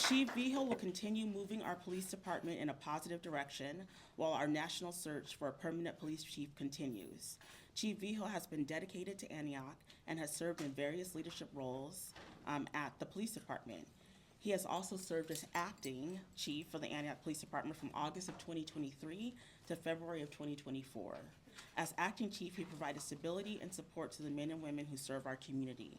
Chief Vigil will continue moving our police department in a positive direction while our national search for a permanent police chief continues. Chief Vigil has been dedicated to Antioch and has served in various leadership roles at the police department. He has also served as acting chief for the Antioch Police Department from August of 2023 to February of 2024. As acting chief, he provided stability and support to the men and women who serve our community.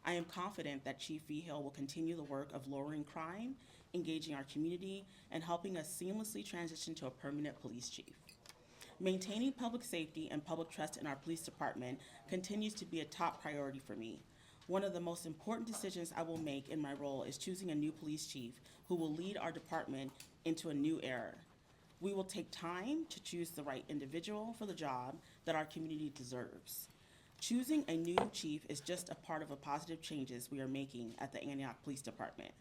I am confident that Chief Vigil will continue the work of lowering crime, engaging our community, and helping us seamlessly transition to a permanent police chief. Maintaining public safety and public trust in our police department continues to be a top priority for me. One of the most important decisions I will make in my role is choosing a new police chief who will lead our department into a new era. We will take time to choose the right individual for the job that our community deserves. Choosing a new chief is just a part of the positive changes we are making at the Antioch Police Department.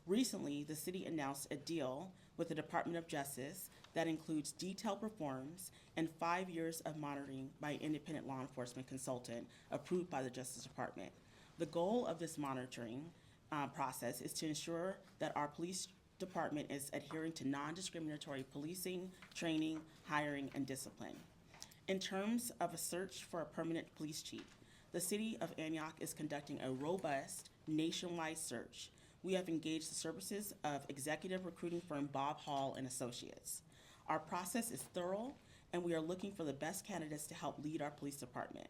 Recently, the city announced a deal with the Department of Justice that includes detailed reforms and 5 years of monitoring by an independent law enforcement consultant approved by the Justice Department. The goal of this monitoring process is to ensure that our police department is adhering to non-discriminatory policing, training, hiring, and discipline. In terms of a search for a permanent police chief, the city of Antioch is conducting a robust nationwide search. We have engaged the services of executive recruiting firm Bob Hall and Associates. Our process is thorough, and we are looking for the best candidates to help lead our police department.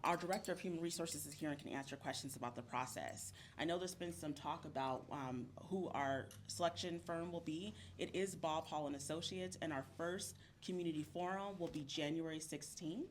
Our Director of Human Resources is here and can answer questions about the process. I know there's been some talk about who our selection firm will be. It is Bob Hall and Associates, and our first community forum will be January 16th.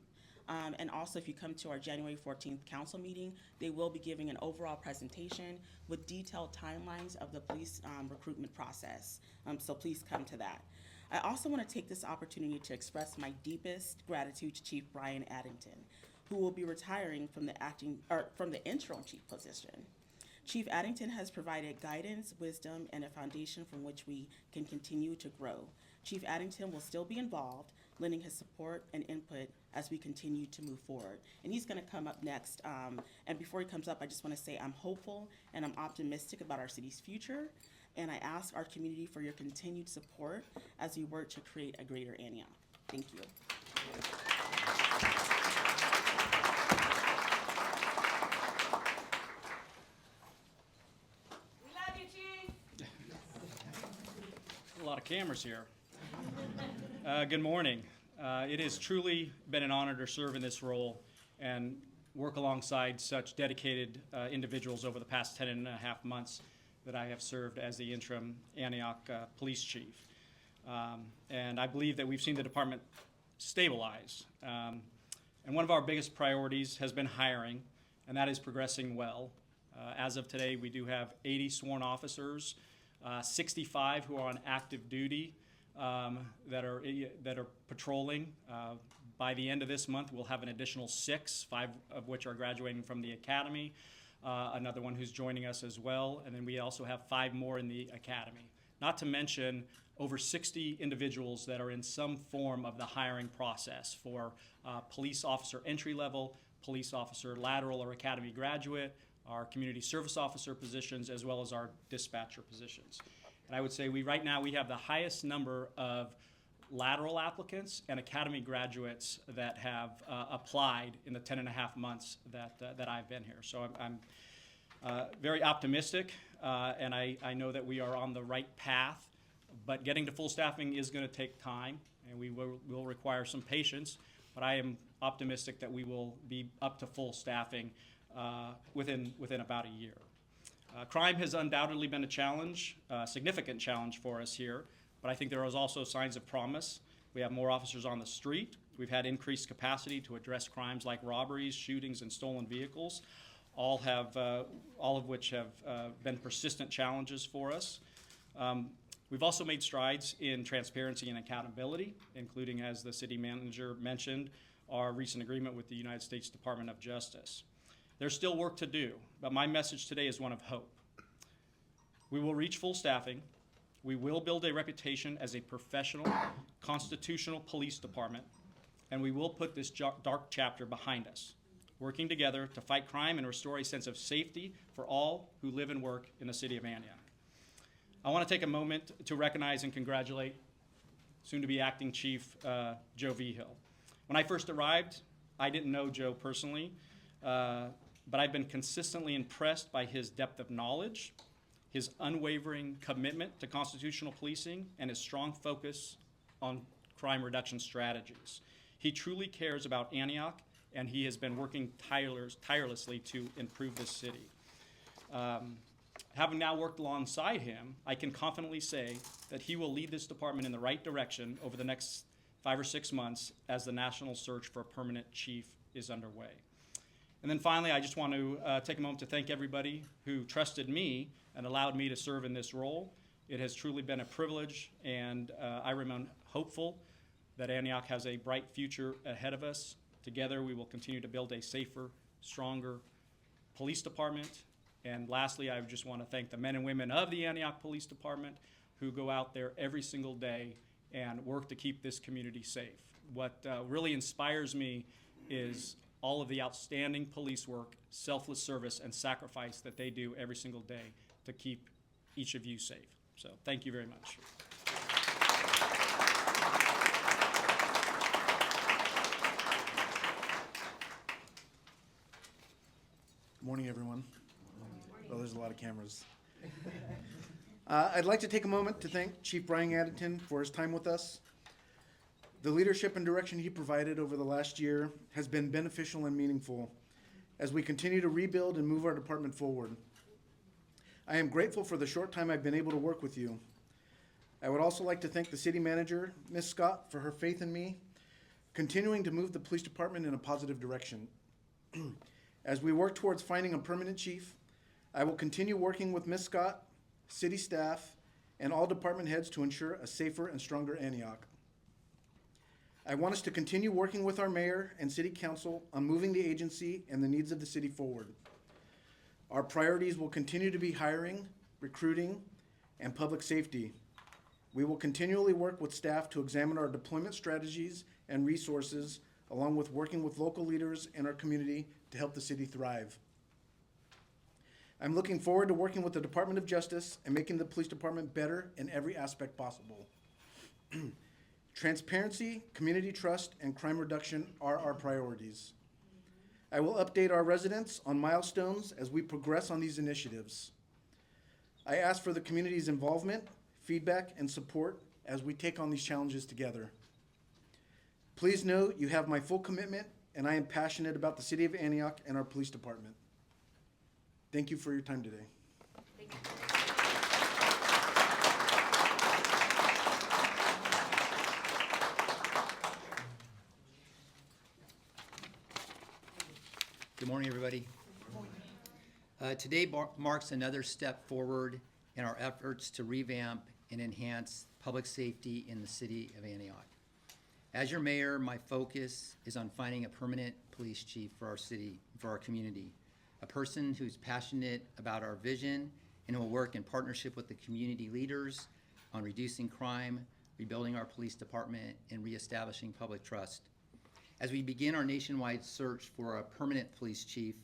And also, if you come to our January 14th council meeting, they will be giving an overall presentation with detailed timelines of the police recruitment process. So please come to that. I also want to take this opportunity to express my deepest gratitude to Chief Brian Addington, who will be retiring from the interim chief position. Chief Addington has provided guidance, wisdom, and a foundation from which we can continue to grow. Chief Addington will still be involved, lending his support and input as we continue to move forward. And he's going to come up next. And before he comes up, I just want to say I'm hopeful and I'm optimistic about our city's future. And I ask our community for your continued support as we work to create a greater Antioch. Thank you. A lot of cameras here. Good morning. It has truly been an honor to serve in this role and work alongside such dedicated individuals over the past 10 and a half months that I have served as the interim Antioch police chief. And I believe that we've seen the department stabilize. And one of our biggest priorities has been hiring, and that is progressing well. As of today, we do have 80 sworn officers, 65 who are on active duty that are patrolling. By the end of this month, we'll have an additional 6, 5 of which are graduating from the academy, another one who's joining us as well, and then we also have 5 more in the academy. Not to mention over 60 individuals that are in some form of the hiring process for police officer entry level, police officer lateral or academy graduate, our community service officer positions, as well as our dispatcher positions. And I would say right now we have the highest number of lateral applicants and academy graduates that have applied in the 10 and a half months that I've been here. So I'm very optimistic, and I know that we are on the right path, but getting to full staffing is going to take time, and we will require some patience, but I am optimistic that we will be up to full staffing within about a year. Crime has undoubtedly been a challenge, a significant challenge for us here, but I think there is also signs of promise. We have more officers on the street. We've had increased capacity to address crimes like robberies, shootings, and stolen vehicles, all of which have been persistent challenges for us. We've also made strides in transparency and accountability, including, as the city manager mentioned, our recent agreement with the United States Department of Justice. There's still work to do, but my message today is one of hope. We will reach full staffing. We will build a reputation as a professional, constitutional police department, and we will put this dark chapter behind us, working together to fight crime and restore a sense of safety for all who live and work in the city of Antioch. I want to take a moment to recognize and congratulate soon-to-be acting Chief Joe Vigil. When I first arrived, I didn't know Joe personally, but I've been consistently impressed by his depth of knowledge, his unwavering commitment to constitutional policing, and his strong focus on crime reduction strategies. He truly cares about Antioch, and he has been working tirelessly to improve this city. Having now worked alongside him, I can confidently say that he will lead this department in the right direction over the next 5 or 6 months as the national search for a permanent chief is underway. And then finally, I just want to take a moment to thank everybody who trusted me and allowed me to serve in this role. It has truly been a privilege, and I remain hopeful that Antioch has a bright future ahead of us. Together, we will continue to build a safer, stronger police department. And lastly, I just want to thank the men and women of the Antioch Police Department who go out there every single day and work to keep this community safe. What really inspires me is all of the outstanding police work, selfless service, and sacrifice that they do every single day to keep each of you safe. So thank you very much. Good morning, everyone. Oh, there's a lot of cameras. I'd like to take a moment to thank Chief Brian Addington for his time with us. The leadership and direction he provided over the last year has been beneficial and meaningful as we continue to rebuild and move our department forward. I am grateful for the short time I've been able to work with you. I would also like to thank the city manager, Ms. Scott, for her faith in me, continuing to move the police department in a positive direction. As we work towards finding a permanent chief, I will continue working with Ms. Scott, city staff, and all department heads to ensure a safer and stronger Antioch. I want us to continue working with our mayor and city council on moving the agency and the needs of the city forward. Our priorities will continue to be hiring, recruiting, and public safety. We will continually work with staff to examine our deployment strategies and resources, along with working with local leaders in our community to help the city thrive. I'm looking forward to working with the Department of Justice and making the police department better in every aspect possible. Transparency, community trust, and crime reduction are our priorities. I will update our residents on milestones as we progress on these initiatives. I ask for the community's involvement, feedback, and support as we take on these challenges together. Please know you have my full commitment, and I am passionate about the city of Antioch and our police department. Thank you for your time today. Thank you. Good morning, everybody. Today marks another step forward in our efforts to revamp and enhance public safety in the city of Antioch. As your mayor, my focus is on finding a permanent police chief for our city, for our community, a person who's passionate about our vision and who will work in partnership with the community leaders on reducing crime, rebuilding our police department, and reestablishing public trust. As we begin our nationwide search for a permanent police chief,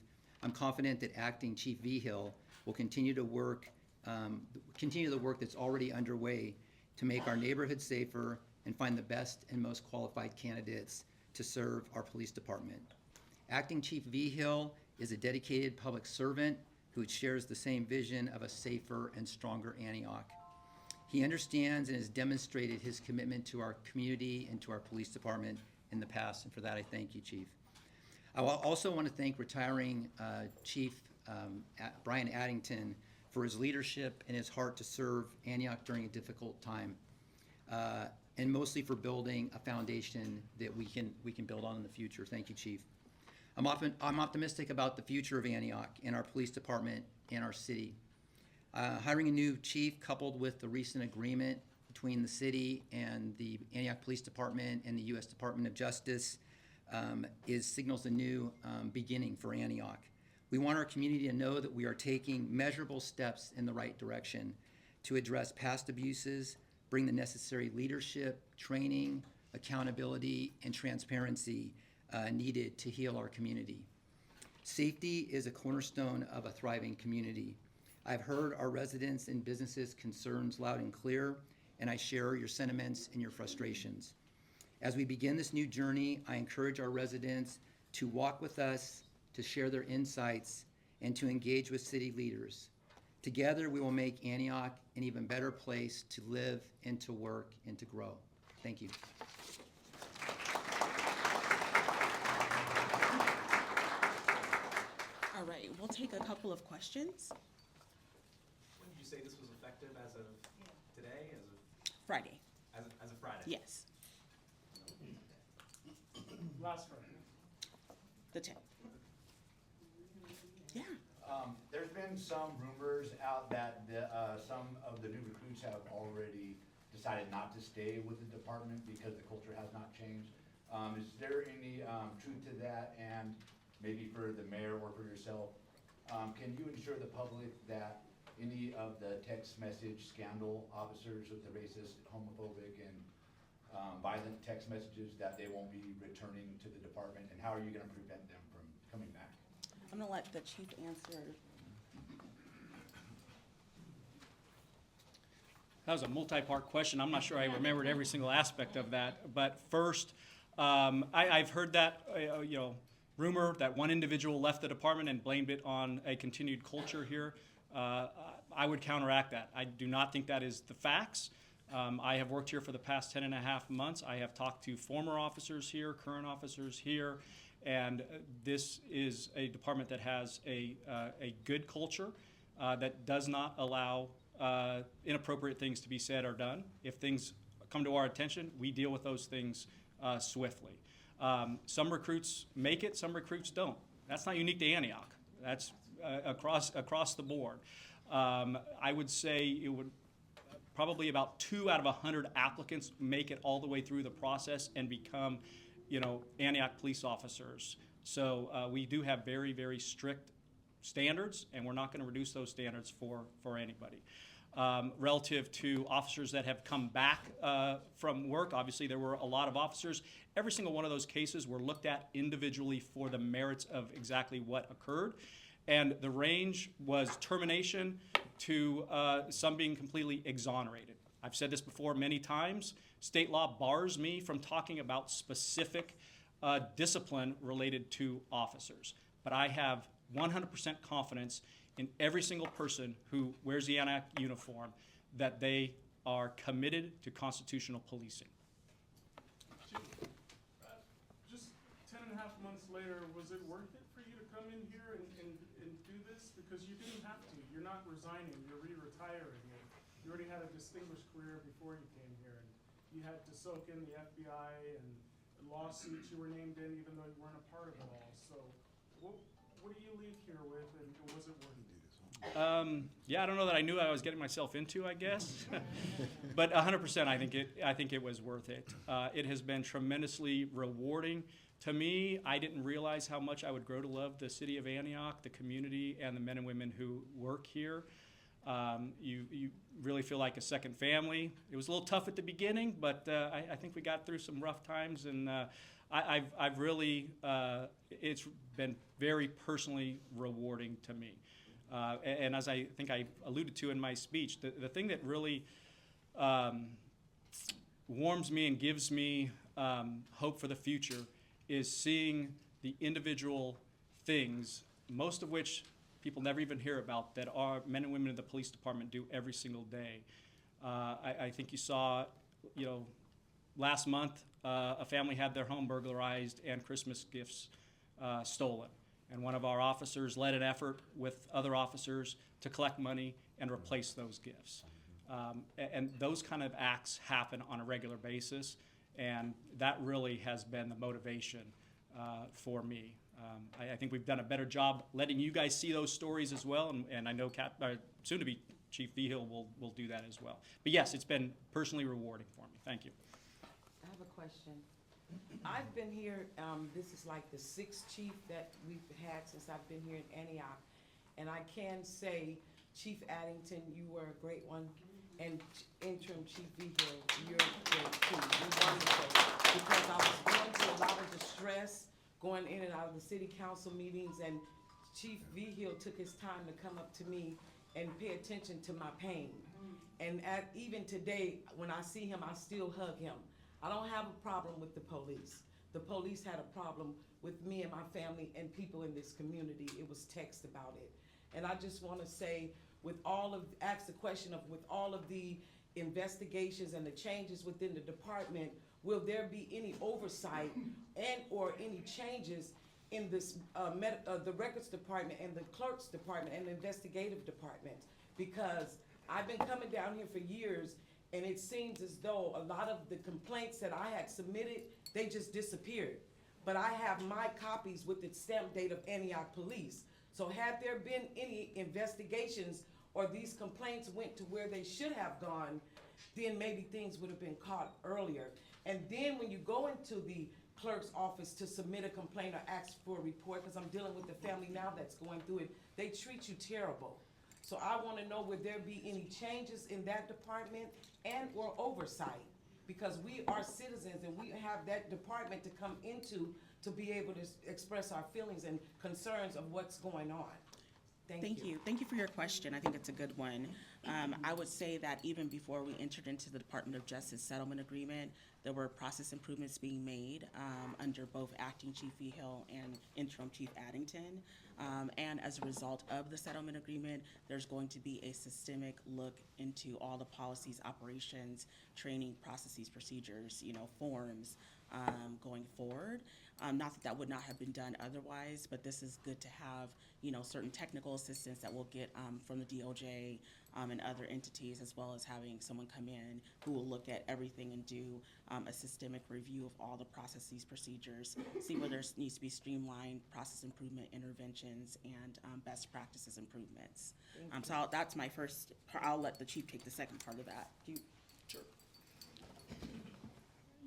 I'm confident that Acting Chief Vigil will continue the work that's already underway to make our neighborhood safer and find the best and most qualified candidates to serve our police department. Acting Chief Vigil is a dedicated public servant who shares the same vision of a safer and stronger Antioch. He understands and has demonstrated his commitment to our community and to our police department in the past, and for that I thank you, Chief. I also want to thank retiring Chief Brian Addington for his leadership and his heart to serve Antioch during a difficult time, and mostly for building a foundation that we can build on in the future. Thank you, Chief. I'm optimistic about the future of Antioch and our police department and our city. Hiring a new chief, coupled with the recent agreement between the city and the Antioch Police Department and the U.S. Department of Justice, signals a new beginning for Antioch. We want our community to know that we are taking measurable steps in the right direction to address past abuses, bring the necessary leadership, training, accountability, and transparency needed to heal our community. Safety is a cornerstone of a thriving community. I've heard our residents' and businesses' concerns loud and clear, and I share your sentiments and your frustrations. As we begin this new journey, I encourage our residents to walk with us, to share their insights, and to engage with city leaders. Together, we will make Antioch an even better place to live and to work and to grow. Thank you. All right, we'll take a couple of questions. When did you say this was effective, as of today, Friday, as of Friday? yes, Last Friday. the 10th. Yeah. There's been some rumors out that some of the new recruits have already decided not to stay with the department because the culture has not changed. Is there any truth to that? And maybe for the mayor or for yourself, can you ensure the public that any of the text message scandal officers with the racist, homophobic, and violent text messages, that they won't be returning to the department? And how are you going to prevent them from coming back? I'm gonna let the chief answer. That was a multi-part question. I'm not sure I remembered every single aspect of that. But first, I've heard that, rumor that one individual left the department and blamed it on a continued culture here. I would counteract that. I do not think that is the facts. I have worked here for the past 10 and a half months. I have talked to former officers here, current officers here, and this is a department that has a good culture that does not allow inappropriate things to be said or done. If things come to our attention, we deal with those things swiftly. Some recruits make it, some recruits don't. That's not unique to Antioch. That's across the board. I would say it would probably about 2 out of 100 applicants make it all the way through the process and become, Antioch police officers. So we do have very, very strict standards, and we're not going to reduce those standards for anybody. Relative to officers that have come back from work, obviously there were a lot of officers. Every single one of those cases were looked at individually for the merits of exactly what occurred. And the range was termination to some being completely exonerated. I've said this before many times. State law bars me from talking about specific discipline related to officers. But I have 100% confidence in every single person who wears the Antioch uniform that they are committed to constitutional policing. Just 10 and a half months later, was it worth it for you to come in here and do this? Because you didn't have to. You're not resigning. You're re-retiring. You already had a distinguished career before you came here. And you had to soak in the FBI and the lawsuits you were named in, even though you weren't a part of it all. So what do you leave here with, and was it worth it? Yeah, I don't know that I knew what I was getting myself into, I guess. But 100%, I think it was worth it. It has been tremendously rewarding. To me, I didn't realize how much I would grow to love the city of Antioch, the community, and the men and women who work here. You really feel like a second family. It was a little tough at the beginning, but I think we got through some rough times, and I've really, it's been very personally rewarding to me. And as I think I alluded to in my speech, the thing that really warms me and gives me hope for the future is seeing the individual things, most of which people never even hear about, that our men and women in the police department do every single day. I think you saw, last month, a family had their home burglarized and Christmas gifts stolen. And one of our officers led an effort with other officers to collect money and replace those gifts. And those kind of acts happen on a regular basis, and that really has been the motivation for me. I think we've done a better job letting you guys see those stories as well, and I know soon-to-be Chief Vigil will do that as well. But yes, it's been personally rewarding for me. Thank you. I have a question. I've been here, this is like the 6th chief that we've had since I've been here in Antioch. And I can say, Chief Addington, you were a great one. And Interim Chief Vigil, you're great too. You're wonderful. Because I was going through a lot of distress, going in and out of the city council meetings, and Chief Vigil took his time to come up to me and pay attention to my pain. And even today, when I see him, I still hug him. I don't have a problem with the police. The police had a problem with me and my family and people in this community. It was text about it. And I just want to say, ask the question of, with all of the investigations and the changes within the department, will there be any oversight and or any changes in this, the records department and the clerks department and the investigative department? Because I've been coming down here for years, and it seems as though a lot of the complaints that I had submitted, they just disappeared. But I have my copies with the stamp date of Antioch Police. So had there been any investigations or these complaints went to where they should have gone, then maybe things would have been caught earlier. And then when you go into the clerk's office to submit a complaint or ask for a report, because I'm dealing with the family now that's going through it, they treat you terrible. So I want to know, would there be any changes in that department and or oversight? Because we are citizens and we have that department to come into to be able to express our feelings and concerns of what's going on. Thank you. Thank you for your question. I think it's a good one. I would say that even before we entered into the Department of Justice settlement agreement, there were process improvements being made under both Acting Chief Vigil and Interim Chief Addington. And as a result of the settlement agreement, there's going to be a systemic look into all the policies, operations, training, processes, procedures, forms going forward. Not that that would not have been done otherwise, but this is good to have, certain technical assistance that we'll get from the DOJ and other entities, as well as having someone come in who will look at everything and do a systemic review of all the processes, procedures, see where there needs to be streamlined process improvement interventions and best practices improvements. So that's my first part. I'll let the chief take the second part of that. Sure.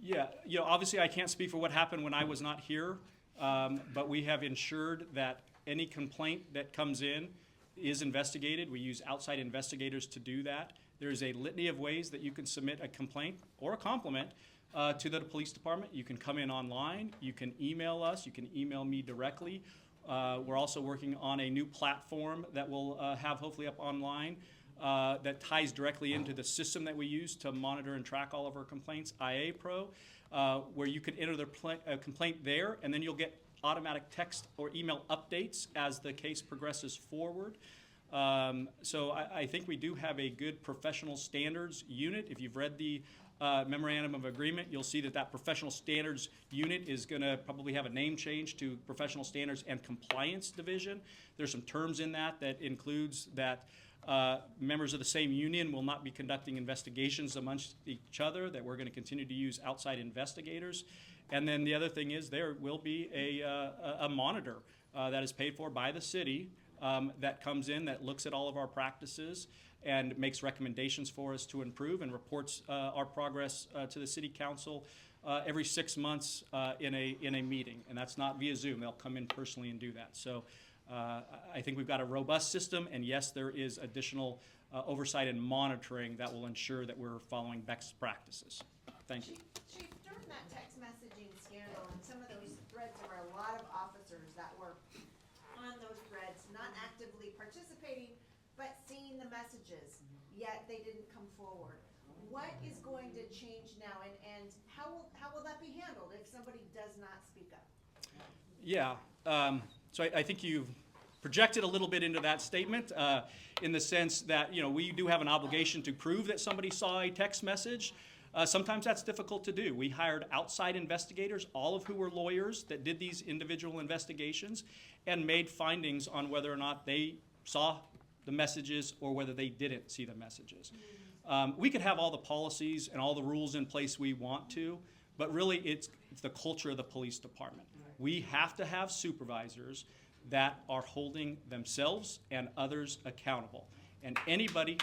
Yeah, obviously I can't speak for what happened when I was not here, but we have ensured that any complaint that comes in is investigated. We use outside investigators to do that. There's a litany of ways that you can submit a complaint or a compliment to the police department. You can come in online, you can email us, you can email me directly. We're also working on a new platform that we'll have hopefully up online that ties directly into the system that we use to monitor and track all of our complaints, IA Pro, where you can enter the complaint there, and then you'll get automatic text or email updates as the case progresses forward. So I think we do have a good professional standards unit. If you've read the memorandum of agreement, you'll see that professional standards unit is going to probably have a name change to Professional Standards and Compliance Division. There's some terms in that includes that members of the same union will not be conducting investigations amongst each other, that we're going to continue to use outside investigators. And then the other thing is there will be a monitor that is paid for by the city that comes in, that looks at all of our practices and makes recommendations for us to improve and reports our progress to the city council every 6 months in a meeting. And that's not via Zoom. They'll come in personally and do that. So I think we've got a robust system, and yes, there is additional oversight and monitoring that will ensure that we're following best practices. Thank you. Chief, during that text messaging scandal and some of those threads, there were a lot of officers that were on those threads, not actively participating, but seeing the messages, yet they didn't come forward. What is going to change now, and how will that be handled if somebody does not speak up? Yeah, so I think you've projected a little bit into that statement in the sense that, we do have an obligation to prove that somebody saw a text message. Sometimes that's difficult to do. We hired outside investigators, all of who were lawyers, that did these individual investigations and made findings on whether or not they saw the messages or whether they didn't see the messages. We could have all the policies and all the rules in place we want to, but really it's the culture of the police department. We have to have supervisors that are holding themselves and others accountable. And anybody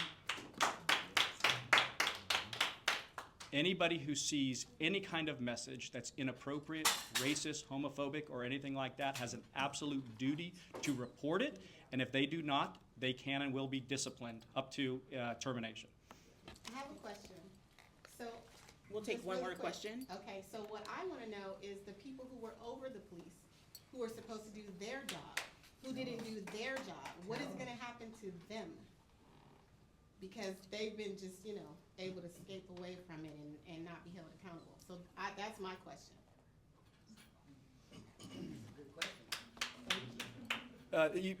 who sees any kind of message that's inappropriate, racist, homophobic, or anything like that has an absolute duty to report it. And if they do not, they can and will be disciplined up to termination. I have a question. So We'll take just one really more quick. question. Okay, so what I want to know is the people who were over the police, who were supposed to do their job, who didn't do their job, what is going to happen to them? because they've been just, able to escape away from it and not be held accountable. So that's my question.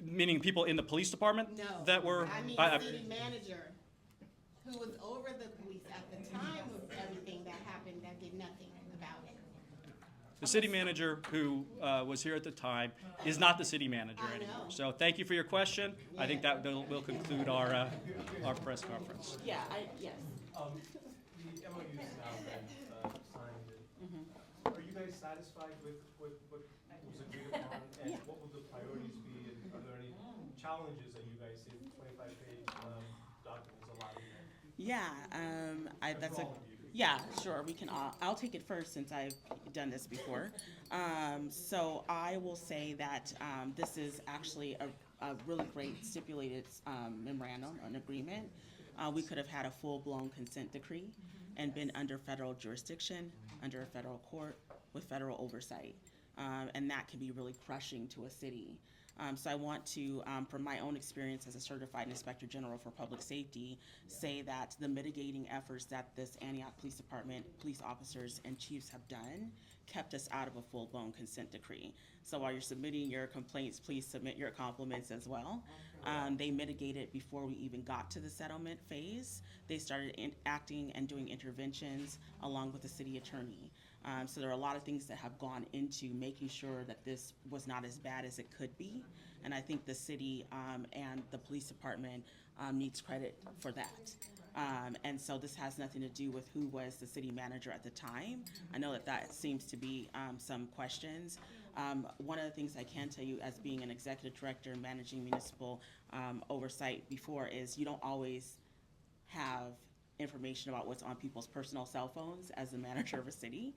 Meaning people in the police department? No. That were. I mean, city manager who was over the police at the time of everything that happened that did nothing about it. The city manager who was here at the time is not the city manager I anymore. know. So thank you for your question. I think that will conclude our press conference. Yeah, yes. The MOU's now been signed. Are you guys satisfied with what was agreed upon? And what will the priorities be? And are there any challenges that you guys see? 25-page documents a lot in there. Yeah, that's For a, all of you. yeah, sure, we can, I'll take it first since I've done this before. So I will say that, this is actually a really great stipulated, memorandum, an agreement. We could have had a full-blown consent decree and been under federal jurisdiction, under a federal court with federal oversight. And that can be really crushing to a city. So I want to, from my own experience as a certified inspector general for public safety, say that the mitigating efforts that this Antioch Police Department, police officers and chiefs have done kept us out of a full-blown consent decree. So while you're submitting your complaints, please submit your compliments as well. They mitigated before we even got to the settlement phase. They started acting and doing interventions along with the city attorney. So there are a lot of things that have gone into making sure that this was not as bad as it could be. And I think the city and the police department needs credit for that. And so this has nothing to do with who was the city manager at the time. I know that seems to be some questions. One of the things I can tell you as being an executive director and managing municipal oversight before is you don't always have information about what's on people's personal cell phones as the manager of a city.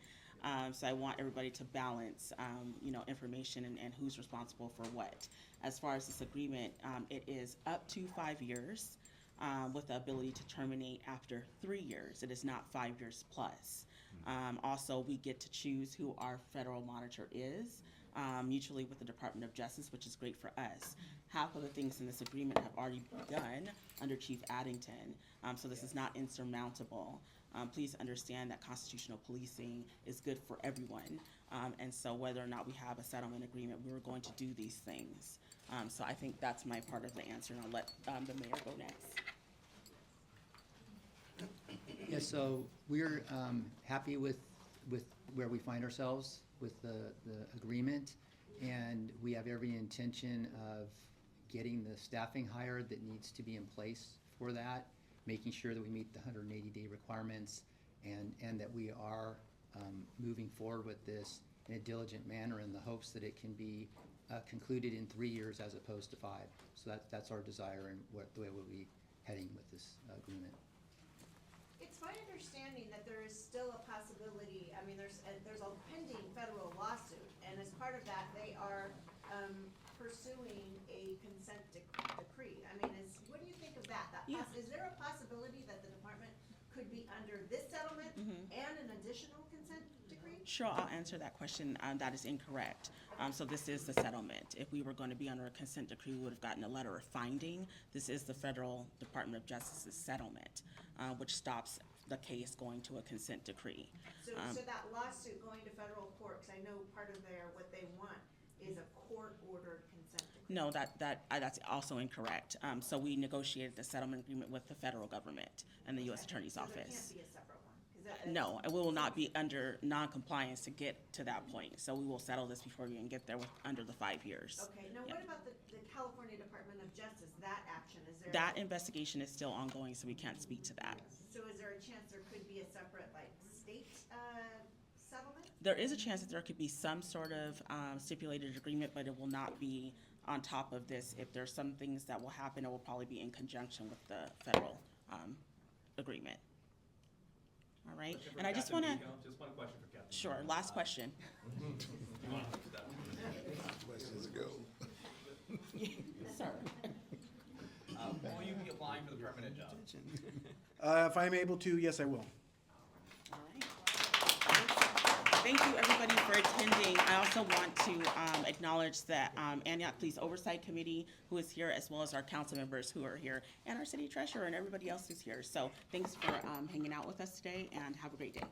So I want everybody to balance, information and who's responsible for what. As far as this agreement, it is up to 5 years with the ability to terminate after 3 years. It is not 5 years plus. Also, we get to choose who our federal monitor is, mutually with the Department of Justice, which is great for us. Half of the things in this agreement have already been done under Chief Addington, so this is not insurmountable. Please understand that constitutional policing is good for everyone, and so whether or not we have a settlement agreement, we're going to do these things. So I think that's my part of the answer, and I'll let the mayor go next. Yeah, so we're happy with where we find ourselves with the agreement, and we have every intention of getting the staffing hired that needs to be in place for that, making sure that we meet the 180-day requirements, and that we are moving forward with this in a diligent manner in the hopes that it can be concluded in 3 years as opposed to 5. So that's our desire and the way we'll be heading with this agreement. It's my understanding that there is still a possibility, I mean, there's a pending federal lawsuit, and as part of that, they are pursuing a consent decree. I mean, what do you think of that? Yeah. Is there a possibility that the department could be under this settlement and an additional consent decree? Sure, I'll answer that question. That is incorrect. So this is the settlement. If we were going to be under a consent decree, we would have gotten a letter of finding. This is the Federal Department of Justice's settlement, which stops the case going to a consent decree. So that lawsuit going to federal court, because I know part of what they want is a court-ordered consent decree. No, that's also incorrect. So we negotiated the settlement agreement with the federal government and the U.S. Attorney's So there Office. can't be a separate one? 'Cause that- No, and we will not be under non-compliance to get to that point. So we will settle this before we even get there under the 5 years. Okay, now Yeah. what about the California Department of Justice, that action, is there? That investigation is still ongoing, so we can't speak to that. So is there a chance there could be a separate, state, settlement? There is a chance that there could be some sort of stipulated agreement, but it will not be on top of this. If there's some things that will happen, it will probably be in conjunction with the federal agreement. All right, Question for and I just Captain want to, Vigil. Just one question for Captain. sure, last question. Questions go. Sir. Will you be applying for the permanent job? If I'm able to, yes, I will. All right. Thank you, everybody, for for attending. I also want to acknowledge the Antioch Police Oversight Committee who is here, as well as our council members who are here, and our city treasurer and everybody else who's here. So thanks for hanging out with us today, and have a great day.